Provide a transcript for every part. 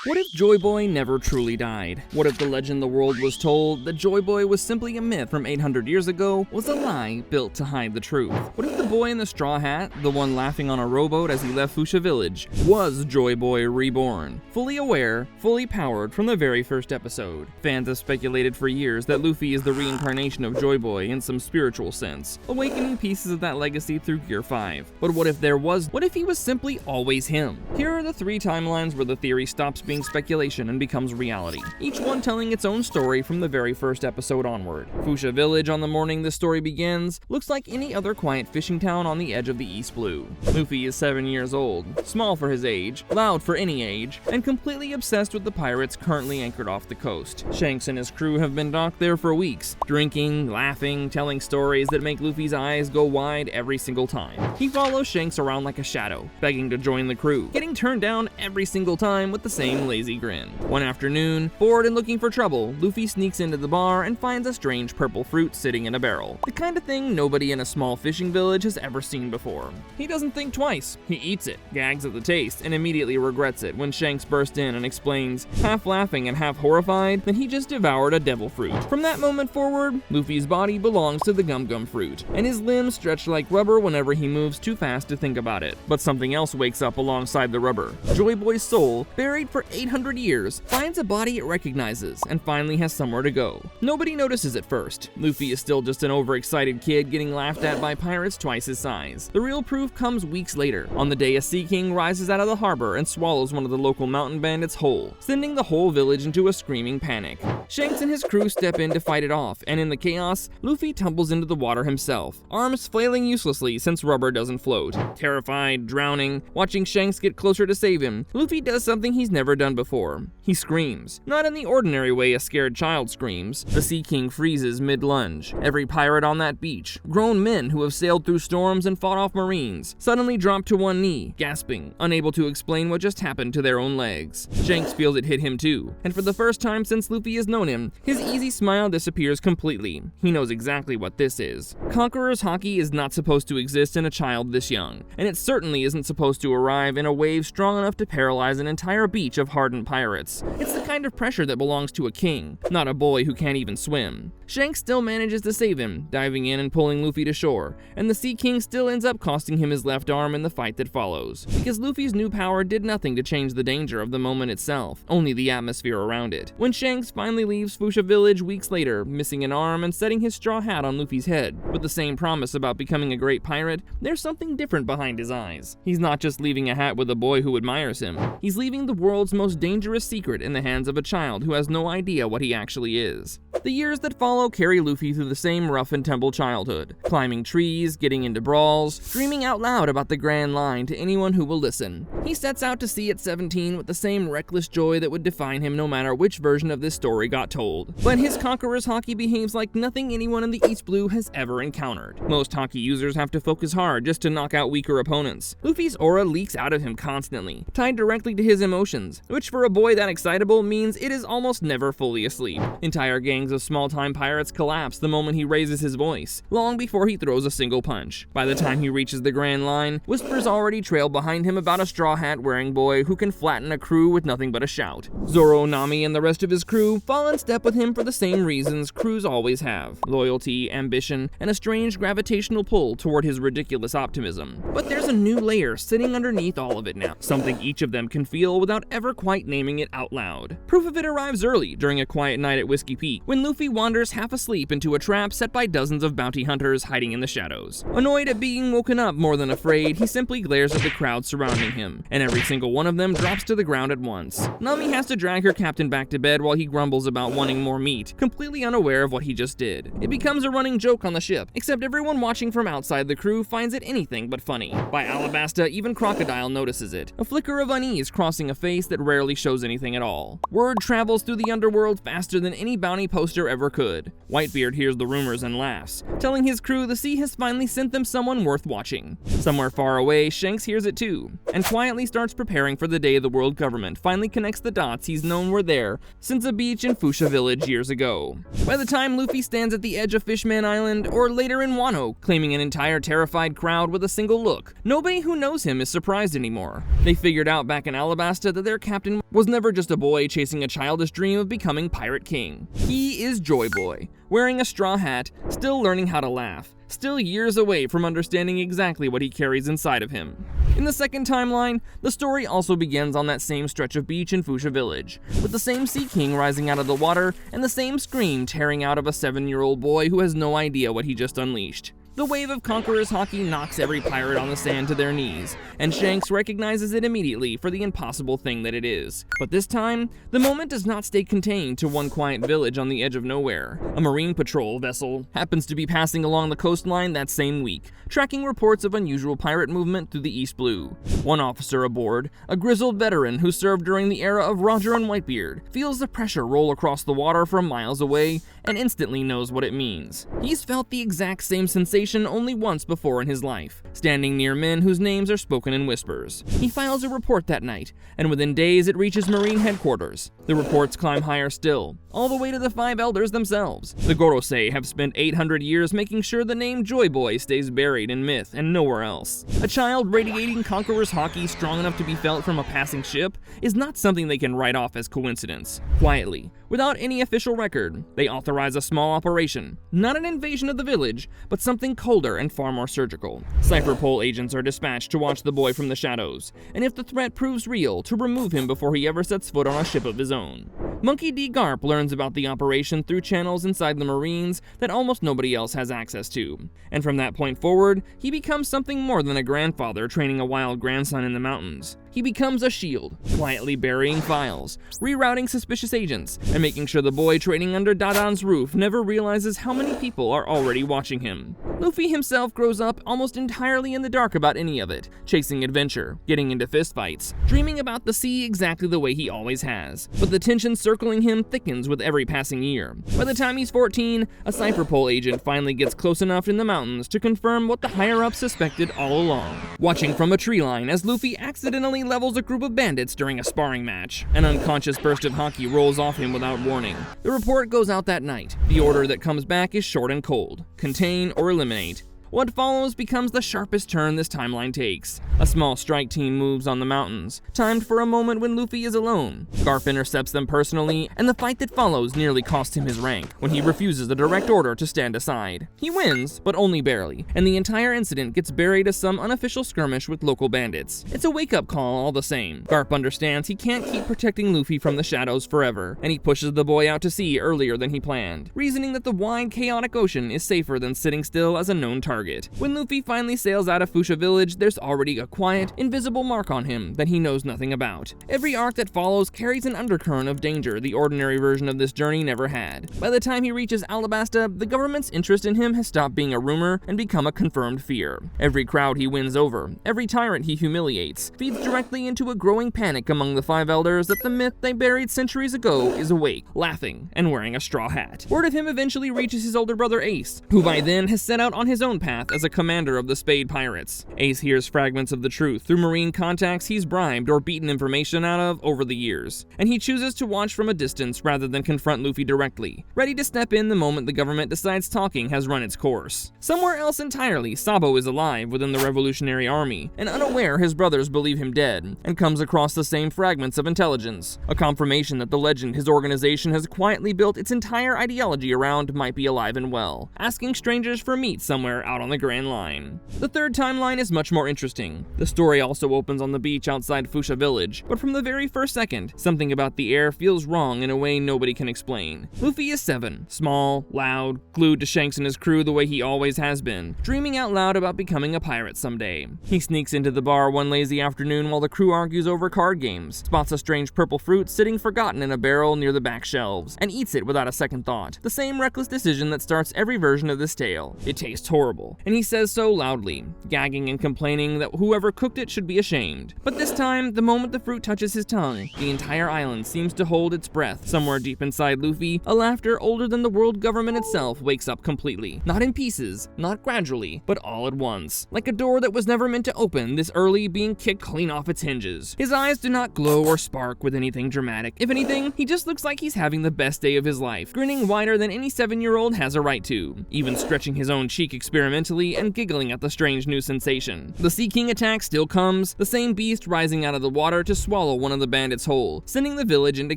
What if Joyboy never truly died? What if the legend the world was told that Joyboy was simply a myth from 800 years ago was a lie built to hide the truth? What if the boy in the straw hat, the one laughing on a rowboat as he left Fuchsia Village, was Joyboy reborn? Fully aware, fully powered from the very first episode. Fans have speculated for years that Luffy is the reincarnation of Joyboy in some spiritual sense, awakening pieces of that legacy through Gear 5. But what if he was simply always him? Here are the 3 timelines where the theory stops being speculation and becomes reality, each one telling its own story from the very first episode onward. Fuchsia Village on the morning the story begins looks like any other quiet fishing town on the edge of the East Blue. Luffy is 7 years old, small for his age, loud for any age, and completely obsessed with the pirates currently anchored off the coast. Shanks and his crew have been docked there for weeks, drinking, laughing, telling stories that make Luffy's eyes go wide every single time. He follows Shanks around like a shadow, begging to join the crew, getting turned down every single time with the same lazy grin. One afternoon, bored and looking for trouble, Luffy sneaks into the bar and finds a strange purple fruit sitting in a barrel. The kind of thing nobody in a small fishing village has ever seen before. He doesn't think twice. He eats it, gags at the taste, and immediately regrets it when Shanks bursts in and explains, half laughing and half horrified, that he just devoured a devil fruit. From that moment forward, Luffy's body belongs to the gum fruit, and his limbs stretch like rubber whenever he moves too fast to think about it. But something else wakes up alongside the rubber. Joyboy's soul, buried for 800 years, finds a body it recognizes and finally has somewhere to go. Nobody notices at first. Luffy is still just an overexcited kid getting laughed at by pirates twice his size. The real proof comes weeks later, on the day a sea king rises out of the harbor and swallows one of the local mountain bandits whole, sending the whole village into a screaming panic. Shanks and his crew step in to fight it off, and in the chaos, Luffy tumbles into the water himself, arms flailing uselessly since rubber doesn't float. Terrified, drowning, watching Shanks get closer to save him, Luffy does something he's never done before. He screams. Not in the ordinary way a scared child screams. The Sea King freezes mid-lunge. Every pirate on that beach, grown men who have sailed through storms and fought off marines, suddenly drop to one knee, gasping, unable to explain what just happened to their own legs. Shanks feels it hit him too, and for the first time since Luffy has known him, his easy smile disappears completely. He knows exactly what this is. Conqueror's Haki is not supposed to exist in a child this young, and it certainly isn't supposed to arrive in a wave strong enough to paralyze an entire beach of hardened pirates. It's the kind of pressure that belongs to a king, not a boy who can't even swim. Shanks still manages to save him, diving in and pulling Luffy to shore, and the Sea King still ends up costing him his left arm in the fight that follows, because Luffy's new power did nothing to change the danger of the moment itself, only the atmosphere around it. When Shanks finally leaves Fuchsia Village weeks later, missing an arm and setting his straw hat on Luffy's head, with the same promise about becoming a great pirate, there's something different behind his eyes. He's not just leaving a hat with a boy who admires him, he's leaving the world's most dangerous secret in the hands of a child who has no idea what he actually is. The years that follow carry Luffy through the same rough and tumble childhood, climbing trees, getting into brawls, dreaming out loud about the Grand Line to anyone who will listen. He sets out to sea at 17 with the same reckless joy that would define him no matter which version of this story got told. But his Conqueror's Haki behaves like nothing anyone in the East Blue has ever encountered. Most Haki users have to focus hard just to knock out weaker opponents. Luffy's aura leaks out of him constantly, tied directly to his emotions, which for a boy that excitable means it is almost never fully asleep. Entire gangs of small-time pirates collapse the moment he raises his voice, long before he throws a single punch. By the time he reaches the Grand Line, whispers already trail behind him about a straw hat wearing boy who can flatten a crew with nothing but a shout. Zoro, Nami, and the rest of his crew fall in step with him for the same reasons crews always have: loyalty, ambition, and a strange gravitational pull toward his ridiculous optimism. But there's a new layer sitting underneath all of it now, something each of them can feel without ever quite naming it out loud. Proof of it arrives early during a quiet night at Whiskey Peak, when Luffy wanders half asleep into a trap set by dozens of bounty hunters hiding in the shadows. Annoyed at being woken up more than afraid, he simply glares at the crowd surrounding him, and every single one of them drops to the ground at once. Nami has to drag her captain back to bed while he grumbles about wanting more meat, completely unaware of what he just did. It becomes a running joke on the ship, except everyone watching from outside the crew finds it anything but funny. By Alabasta, even Crocodile notices it, a flicker of unease crossing a face that rarely shows anything at all. Word travels through the underworld faster than any bounty poster ever could. good. Whitebeard hears the rumors and laughs, telling his crew the sea has finally sent them someone worth watching. Somewhere far away, Shanks hears it too, and quietly starts preparing for the day the world government finally connects the dots he's known were there since a beach in Fuchsia Village years ago. By the time Luffy stands at the edge of Fishman Island, or later in Wano, claiming an entire terrified crowd with a single look, nobody who knows him is surprised anymore. They figured out back in Alabasta that their captain was never just a boy chasing a childish dream of becoming Pirate King. He is Joyboy, wearing a straw hat, still learning how to laugh, still years away from understanding exactly what he carries inside of him. In the second timeline, the story also begins on that same stretch of beach in Fuchsia Village, with the same Sea King rising out of the water and the same scream tearing out of a 7-year-old boy who has no idea what he just unleashed. The wave of Conqueror's Haki knocks every pirate on the sand to their knees, and Shanks recognizes it immediately for the impossible thing that it is. But this time, the moment does not stay contained to one quiet village on the edge of nowhere. A marine patrol vessel happens to be passing along the coastline that same week, tracking reports of unusual pirate movement through the East Blue. One officer aboard, a grizzled veteran who served during the era of Roger and Whitebeard, feels the pressure roll across the water from miles away and instantly knows what it means. He's felt the exact same sensation only once before in his life, standing near men whose names are spoken in whispers. He files a report that night, and within days it reaches Marine headquarters. The reports climb higher still, all the way to the 5 elders themselves. The Gorosei have spent 800 years making sure the name Joyboy stays buried in myth and nowhere else. A child radiating Conqueror's Haki strong enough to be felt from a passing ship is not something they can write off as coincidence. Quietly, without any official record, they authorize a small operation, not an invasion of the village, but something colder and far more surgical. Cypher Pole agents are dispatched to watch the boy from the shadows, and if the threat proves real, to remove him before he ever sets foot on a ship of his own. Monkey D. Garp learns about the operation through channels inside the Marines that almost nobody else has access to, and from that point forward, he becomes something more than a grandfather training a wild grandson in the mountains. He becomes a shield, quietly burying files, rerouting suspicious agents, and making sure the boy training under Dadan's roof never realizes how many people are already watching him. Luffy himself grows up almost entirely in the dark about any of it, chasing adventure, getting into fistfights, dreaming about the sea exactly the way he always has. But the tension circling him thickens with every passing year. By the time he's 14, a Cypher Pole agent finally gets close enough in the mountains to confirm what the higher-ups suspected all along. Watching from a tree line as Luffy accidentally levels a group of bandits during a sparring match. An unconscious burst of haki rolls off him without warning. The report goes out that night. The order that comes back is short and cold: contain or eliminate. What follows becomes the sharpest turn this timeline takes. A small strike team moves on the mountains, timed for a moment when Luffy is alone. Garp intercepts them personally, and the fight that follows nearly costs him his rank when he refuses a direct order to stand aside. He wins, but only barely, and the entire incident gets buried as some unofficial skirmish with local bandits. It's a wake-up call all the same. Garp understands he can't keep protecting Luffy from the shadows forever, and he pushes the boy out to sea earlier than he planned, reasoning that the wide, chaotic ocean is safer than sitting still as a known target. When Luffy finally sails out of Fuchsia Village, there's already a quiet, invisible mark on him that he knows nothing about. Every arc that follows carries an undercurrent of danger the ordinary version of this journey never had. By the time he reaches Alabasta, the government's interest in him has stopped being a rumor and become a confirmed fear. Every crowd he wins over, every tyrant he humiliates, feeds directly into a growing panic among the 5 elders that the myth they buried centuries ago is awake, laughing, and wearing a straw hat. Word of him eventually reaches his older brother Ace, who by then has set out on his own path as a commander of the Spade Pirates. Ace hears fragments of the truth through Marine contacts he's bribed or beaten information out of over the years, and he chooses to watch from a distance rather than confront Luffy directly, ready to step in the moment the government decides talking has run its course. Somewhere else entirely, Sabo is alive within the Revolutionary Army, and unaware his brothers believe him dead, and comes across the same fragments of intelligence, a confirmation that the legend his organization has quietly built its entire ideology around might be alive and well, asking strangers for meat somewhere out on the Grand Line. The third timeline is much more interesting. The story also opens on the beach outside Fuchsia Village, but from the very first second, something about the air feels wrong in a way nobody can explain. Luffy is 7, small, loud, glued to Shanks and his crew the way he always has been, dreaming out loud about becoming a pirate someday. He sneaks into the bar one lazy afternoon while the crew argues over card games, spots a strange purple fruit sitting forgotten in a barrel near the back shelves, and eats it without a second thought. The same reckless decision that starts every version of this tale. It tastes horrible. scramble, and he says so loudly, gagging and complaining that whoever cooked it should be ashamed. But this time, the moment the fruit touches his tongue, the entire island seems to hold its breath. Somewhere deep inside Luffy, a laughter older than the world government itself wakes up completely. Not in pieces, not gradually, but all at once. Like a door that was never meant to open this early, being kicked clean off its hinges. His eyes do not glow or spark with anything dramatic. If anything, he just looks like he's having the best day of his life, grinning wider than any 7-year-old has a right to, even stretching his own cheek experimentally and giggling at the strange new sensation. The Sea King attack still comes, the same beast rising out of the water to swallow one of the bandits whole, sending the village into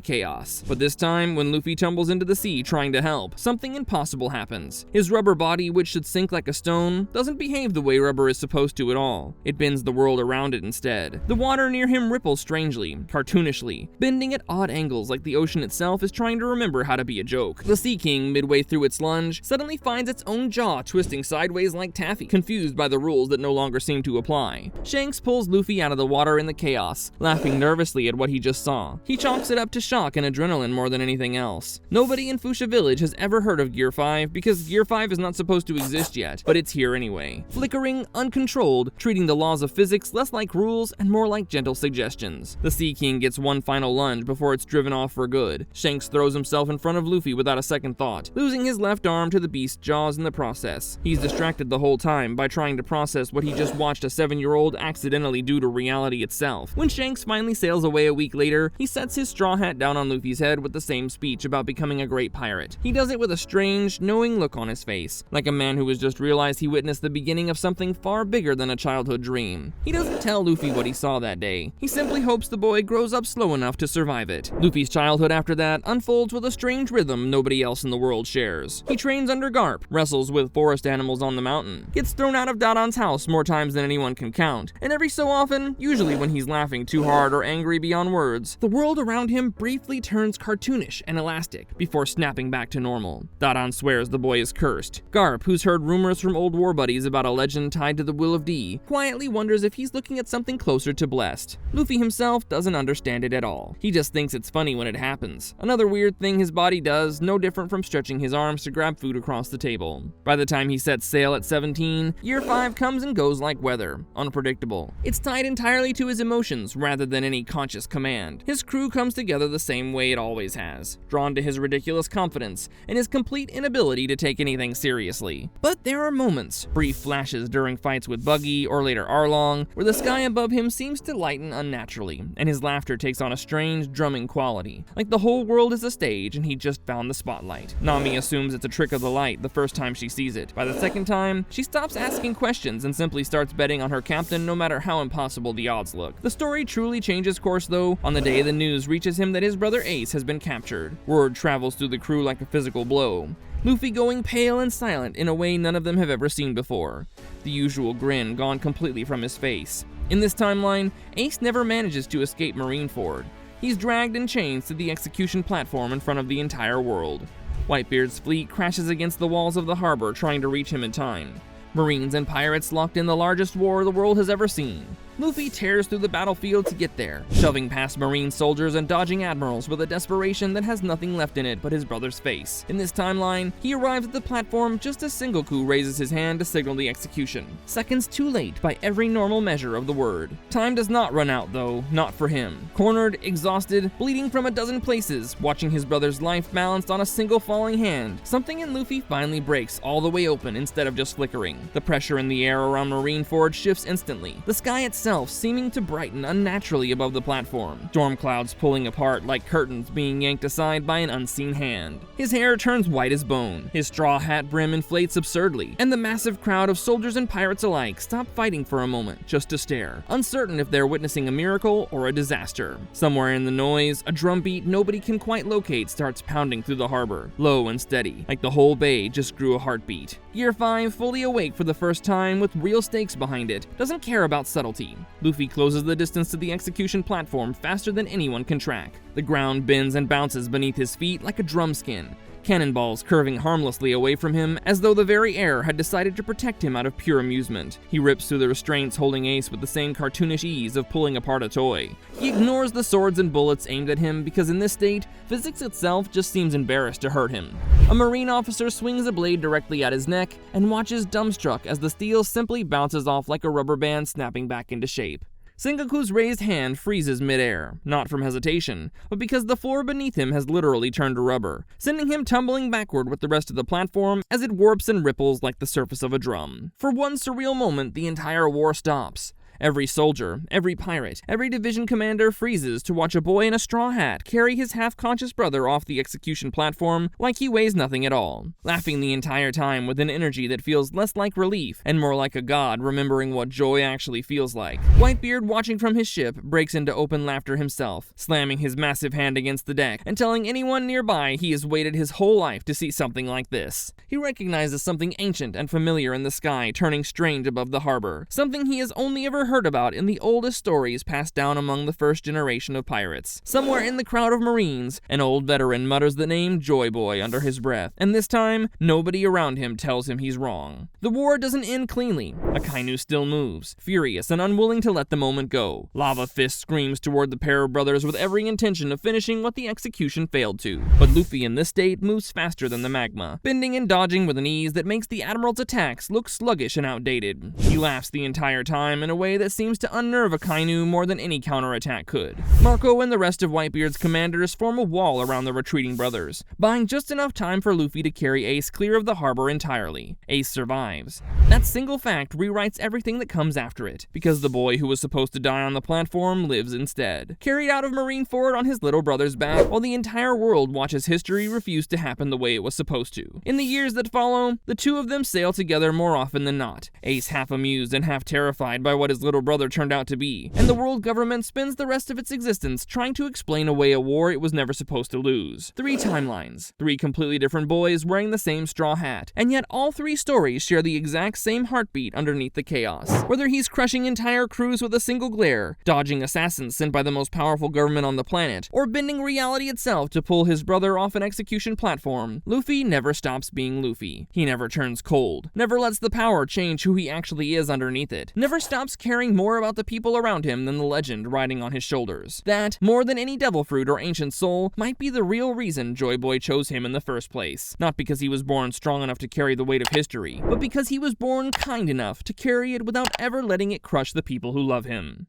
chaos. But this time, when Luffy tumbles into the sea trying to help, something impossible happens. His rubber body, which should sink like a stone, doesn't behave the way rubber is supposed to at all. It bends the world around it instead. The water near him ripples strangely, cartoonishly, bending at odd angles like the ocean itself is trying to remember how to be a joke. The Sea King, midway through its lunge, suddenly finds its own jaw twisting sideways like taffy, confused by the rules that no longer seem to apply. Shanks pulls Luffy out of the water in the chaos, laughing nervously at what he just saw. He chalks it up to shock and adrenaline more than anything else. Nobody in Fuchsia Village has ever heard of Gear 5 because Gear 5 is not supposed to exist yet, but it's here anyway. Flickering, uncontrolled, treating the laws of physics less like rules and more like gentle suggestions. The Sea King gets one final lunge before it's driven off for good. Shanks throws himself in front of Luffy without a second thought, losing his left arm to the beast's jaws in the process. He's distracted the whole time by trying to process what he just watched a 7-year-old accidentally do to reality itself. When Shanks finally sails away a week later, he sets his straw hat down on Luffy's head with the same speech about becoming a great pirate. He does it with a strange, knowing look on his face, like a man who has just realized he witnessed the beginning of something far bigger than a childhood dream. He doesn't tell Luffy what he saw that day. He simply hopes the boy grows up slow enough to survive it. Luffy's childhood after that unfolds with a strange rhythm nobody else in the world shares. He trains under Garp, wrestles with forest animals on the mountain, gets thrown out of Dadan's house more times than anyone can count, and every so often, usually when he's laughing too hard or angry beyond words, the world around him briefly turns cartoonish and elastic before snapping back to normal. Dadan swears the boy is cursed. Garp, who's heard rumors from old war buddies about a legend tied to the will of D, quietly wonders if he's looking at something closer to blessed. Luffy himself doesn't understand it at all. He just thinks it's funny when it happens. Another weird thing his body does, no different from stretching his arms to grab food across the table. By the time he sets sail at 17, Year 5 comes and goes like weather, unpredictable. It's tied entirely to his emotions rather than any conscious command. His crew comes together the same way it always has, drawn to his ridiculous confidence and his complete inability to take anything seriously. But there are moments, brief flashes during fights with Buggy or later Arlong, where the sky above him seems to lighten unnaturally, and his laughter takes on a strange drumming quality, like the whole world is a stage and he just found the spotlight. Nami assumes it's a trick of the light the first time she sees it. By the second time, she stops asking questions and simply starts betting on her captain no matter how impossible the odds look. The story truly changes course though on the day the news reaches him that his brother Ace has been captured. Word travels through the crew like a physical blow, Luffy going pale and silent in a way none of them have ever seen before, the usual grin gone completely from his face. In this timeline, Ace never manages to escape Marineford. He's dragged in chains to the execution platform in front of the entire world. Whitebeard's fleet crashes against the walls of the harbor trying to reach him in time. Marines and pirates locked in the largest war the world has ever seen. Luffy tears through the battlefield to get there, shoving past Marine soldiers and dodging admirals with a desperation that has nothing left in it but his brother's face. In this timeline, he arrives at the platform just as Sengoku raises his hand to signal the execution. Seconds too late by every normal measure of the word. Time does not run out though, not for him. Cornered, exhausted, bleeding from a dozen places, watching his brother's life balanced on a single falling hand, something in Luffy finally breaks all the way open instead of just flickering. The pressure in the air around Marineford shifts instantly, the sky itself seeming to brighten unnaturally above the platform, storm clouds pulling apart like curtains being yanked aside by an unseen hand. His hair turns white as bone, his straw hat brim inflates absurdly, and the massive crowd of soldiers and pirates alike stop fighting for a moment just to stare, uncertain if they're witnessing a miracle or a disaster. Somewhere in the noise, a drumbeat nobody can quite locate starts pounding through the harbor, low and steady, like the whole bay just grew a heartbeat. Gear 5, fully awake for the first time with real stakes behind it, doesn't care about subtlety. Luffy closes the distance to the execution platform faster than anyone can track. The ground bends and bounces beneath his feet like a drum skin, cannonballs curving harmlessly away from him as though the very air had decided to protect him out of pure amusement. He rips through the restraints, holding Ace with the same cartoonish ease of pulling apart a toy. He ignores the swords and bullets aimed at him because in this state, physics itself just seems embarrassed to hurt him. A Marine officer swings a blade directly at his neck and watches dumbstruck as the steel simply bounces off like a rubber band snapping back into shape. Sengoku's raised hand freezes midair, not from hesitation, but because the floor beneath him has literally turned to rubber, sending him tumbling backward with the rest of the platform as it warps and ripples like the surface of a drum. For one surreal moment, the entire war stops. Every soldier, every pirate, every division commander freezes to watch a boy in a straw hat carry his half-conscious brother off the execution platform like he weighs nothing at all, laughing the entire time with an energy that feels less like relief and more like a god remembering what joy actually feels like. Whitebeard, watching from his ship, breaks into open laughter himself, slamming his massive hand against the deck and telling anyone nearby he has waited his whole life to see something like this. He recognizes something ancient and familiar in the sky turning strange above the harbor, something he has only ever heard about in the oldest stories passed down among the first generation of pirates. Somewhere in the crowd of Marines, an old veteran mutters the name Joyboy under his breath, and this time, nobody around him tells him he's wrong. The war doesn't end cleanly. Akainu still moves, furious and unwilling to let the moment go. Lava Fist screams toward the pair of brothers with every intention of finishing what the execution failed to. But Luffy in this state moves faster than the magma, bending and dodging with an ease that makes the Admiral's attacks look sluggish and outdated. He laughs the entire time in a way that seems to unnerve Akainu more than any counterattack could. Marco and the rest of Whitebeard's commanders form a wall around the retreating brothers, buying just enough time for Luffy to carry Ace clear of the harbor entirely. Ace survives. That single fact rewrites everything that comes after it, because the boy who was supposed to die on the platform lives instead, carried out of Marineford on his little brother's back, while the entire world watches history refuse to happen the way it was supposed to. In the years that follow, the two of them sail together more often than not, Ace half amused and half terrified by what his little brother turned out to be, and the world government spends the rest of its existence trying to explain away a war it was never supposed to lose. 3 timelines, 3 completely different boys wearing the same straw hat, and yet all 3 stories share the exact same heartbeat underneath the chaos. Whether he's crushing entire crews with a single glare, dodging assassins sent by the most powerful government on the planet, or bending reality itself to pull his brother off an execution platform, Luffy never stops being Luffy. He never turns cold, never lets the power change who he actually is underneath it, never stops caring more about the people around him than the legend riding on his shoulders. That, more than any devil fruit or ancient soul, might be the real reason Joyboy chose him in the first place. Not because he was born strong enough to carry the weight of history, but because he was born kind enough to carry it without ever letting it crush the people who love him.